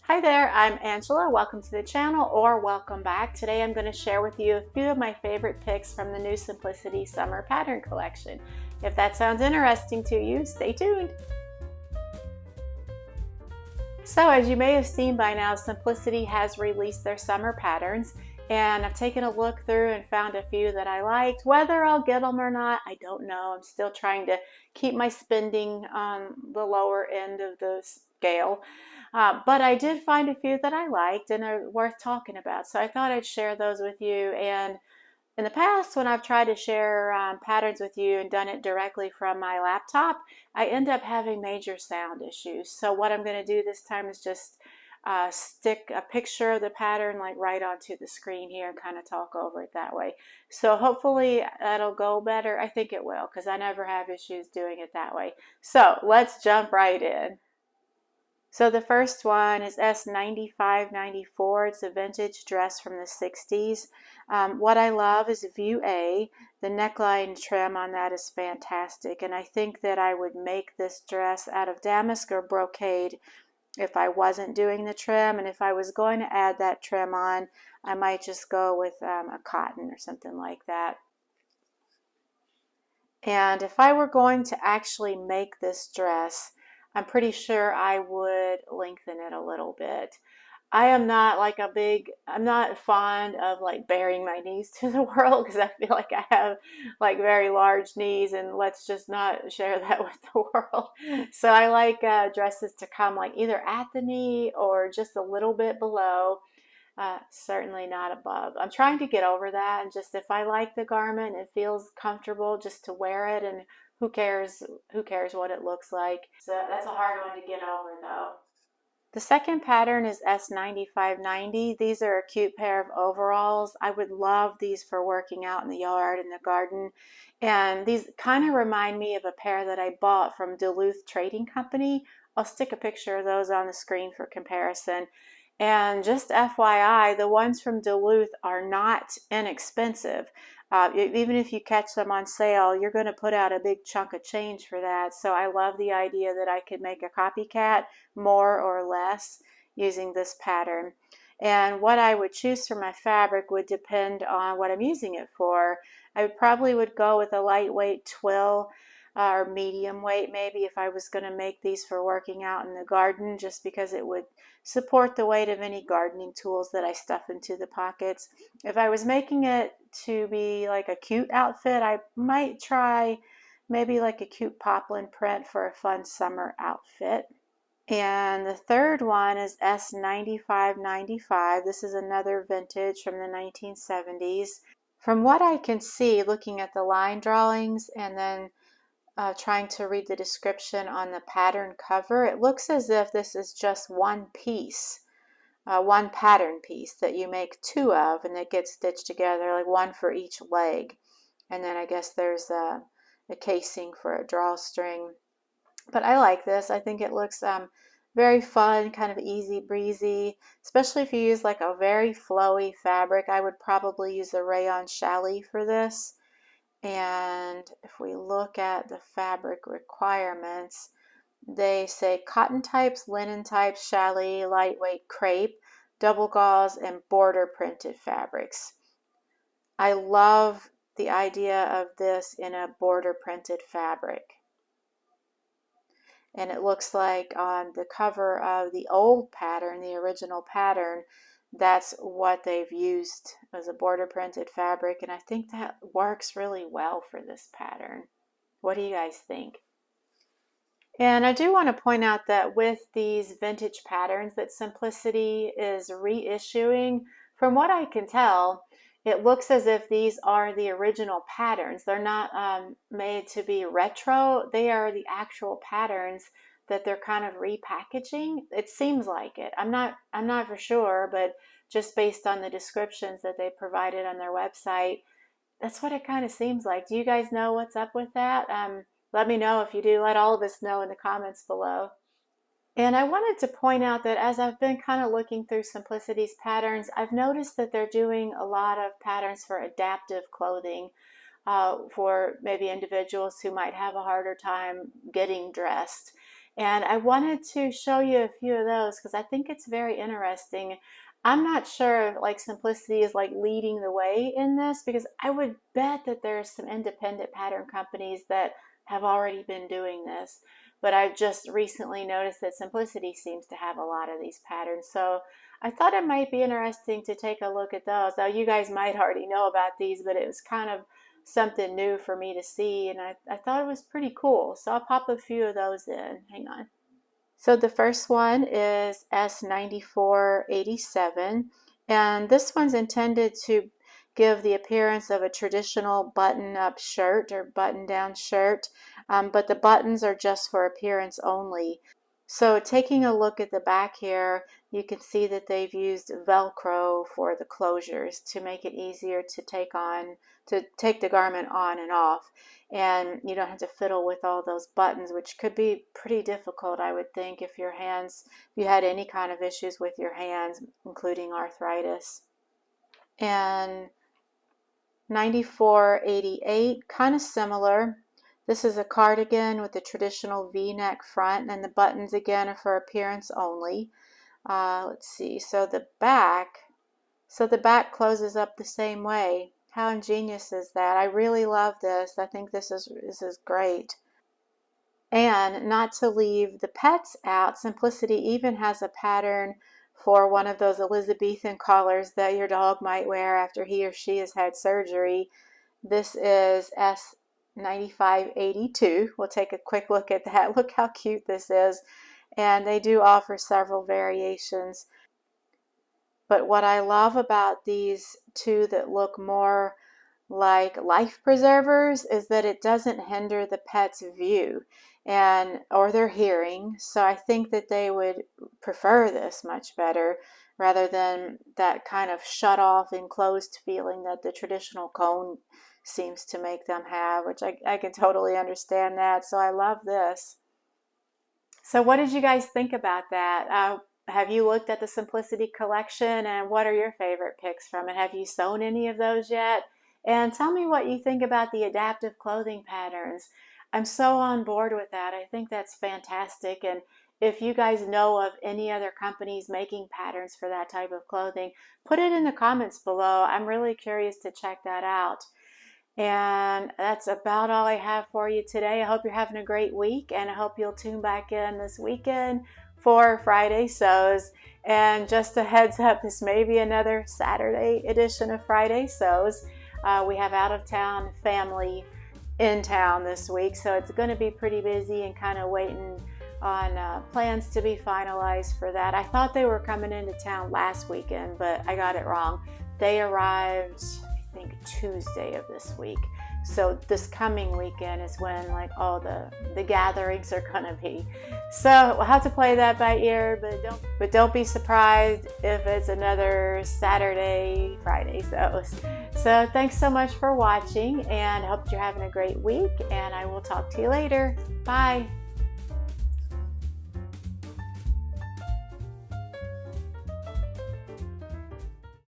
Hi there, I'm Angela. Welcome to the channel or welcome back. Today I'm going to share with you a few of my favorite picks from the new Simplicity Summer Pattern Collection. If that sounds interesting to you, stay tuned. So as you may have seen by now, Simplicity has released their summer patterns, and I've taken a look through and found a few that I liked. Whether I'll get them or not, I don't know. I'm still trying to keep my spending on the lower end of the scale. But I did find a few that I liked and are worth talking about. So I thought I'd share those with you. And in the past, when I've tried to share patterns with you and done it directly from my laptop, I end up having major sound issues. So what I'm going to do this time is just stick a picture of the pattern like right onto the screen here and kind of talk over it that way. So hopefully that'll go better. I think it will, because I never have issues doing it that way. So let's jump right in. So the first one is S9594. It's a vintage dress from the 60s. What I love is view A. The neckline trim on that is fantastic, and I think that I would make this dress out of damask or brocade if I wasn't doing the trim, and if I was going to add that trim on, I might just go with a cotton or something like that. And if I were going to actually make this dress, I'm pretty sure I would lengthen it a little bit. I am not like I'm not fond of like baring my knees to the world, because I feel like I have like very large knees, and let's just not share that with the world. So I like dresses to come like either at the knee or just a little bit below. Certainly not above. I'm trying to get over that, and just if I like the garment, it feels comfortable just to wear it, and who cares what it looks like. So that's a hard one to get over though. The second pattern is S9590. These are a cute pair of overalls. I would love these for working out in the yard, in the garden. And these kind of remind me of a pair that I bought from Duluth Trading Company. I'll stick a picture of those on the screen for comparison. And just FYI, the ones from Duluth are not inexpensive. Even if you catch them on sale, you're going to put out a big chunk of change for that. So I love the idea that I could make a copycat more or less using this pattern. And what I would choose for my fabric would depend on what I'm using it for. I probably would go with a lightweight twill or medium weight maybe if I was going to make these for working out in the garden, just because it would support the weight of any gardening tools that I stuff into the pockets. If I was making it to be like a cute outfit, I might try maybe like a cute poplin print for a fun summer outfit. And the third one is S9595. This is another vintage from the 1970s. From what I can see, looking at the line drawings and then trying to read the description on the pattern cover, it looks as if this is just one piece, one pattern piece that you make two of, and it gets stitched together, like one for each leg. And then I guess there's a casing for a drawstring. But I like this. I think it looks very fun, kind of easy breezy, especially if you use like a very flowy fabric. I would probably use a rayon challis for this. And if we look at the fabric requirements, they say cotton types, linen types, challis, lightweight crepe, double gauze, and border printed fabrics. I love the idea of this in a border printed fabric. And it looks like on the cover of the old pattern, the original pattern, that's what they've used as a border printed fabric, and I think that works really well for this pattern. What do you guys think? And I do want to point out that with these vintage patterns that Simplicity is reissuing, from what I can tell, it looks as if these are the original patterns. They're not made to be retro. They are the actual patterns that they're kind of repackaging. It seems like it. I'm not for sure, but just based on the descriptions that they provided on their website, that's what it kind of seems like. Do you guys know what's up with that? Let me know if you do. Let all of us know in the comments below. And I wanted to point out that as I've been kind of looking through Simplicity's patterns, I've noticed that they're doing a lot of patterns for adaptive clothing for maybe individuals who might have a harder time getting dressed. And I wanted to show you a few of those because I think it's very interesting. I'm not sure if like Simplicity is like leading the way in this, because I would bet that there's some independent pattern companies that have already been doing this. But I've just recently noticed that Simplicity seems to have a lot of these patterns. So I thought it might be interesting to take a look at those. Now, you guys might already know about these, but it was kind of something new for me to see, and I thought it was pretty cool. So I'll pop a few of those in. Hang on. So the first one is S9487, and this one's intended to give the appearance of a traditional button-up shirt or button-down shirt, but the buttons are just for appearance only. So taking a look at the back here, you can see that they've used Velcro for the closures to make it easier to take the garment on and off. And you don't have to fiddle with all those buttons, which could be pretty difficult, I would think, if you had any kind of issues with your hands, including arthritis. And 9488, kind of similar. This is a cardigan with a traditional V-neck front, and the buttons again are for appearance only. Let's see, so the back closes up the same way. How ingenious is that? I really love this. I think this is great. And not to leave the pets out, Simplicity even has a pattern for one of those Elizabethan collars that your dog might wear after he or she has had surgery. This is S9582. We'll take a quick look at that. Look how cute this is. And they do offer several variations. But what I love about these two that look more like life preservers is that it doesn't hinder the pet's view or their hearing. So I think that they would prefer this much better rather than that kind of shut off, enclosed feeling that the traditional cone seems to make them have, which I can totally understand that. So I love this. So what did you guys think about that? Have you looked at the Simplicity collection, and what are your favorite picks from it? Have you sewn any of those yet? And tell me what you think about the adaptive clothing patterns. I'm so on board with that. I think that's fantastic. And if you guys know of any other companies making patterns for that type of clothing, put it in the comments below. I'm really curious to check that out. And that's about all I have for you today. I hope you're having a great week, and I hope you'll tune back in this weekend for Friday Sews. And just a heads up, this may be another Saturday edition of Friday Sews. We have out-of-town family in town this week, so it's going to be pretty busy and kind of waiting on plans to be finalized for that. I thought they were coming into town last weekend, but I got it wrong. They arrived, I think, Tuesday of this week. So this coming weekend is when like all the gatherings are gonna be. So we'll have to play that by ear, but don't be surprised if it's another Saturday, Friday Sews. So thanks so much for watching, and I hope you're having a great week, and I will talk to you later. Bye.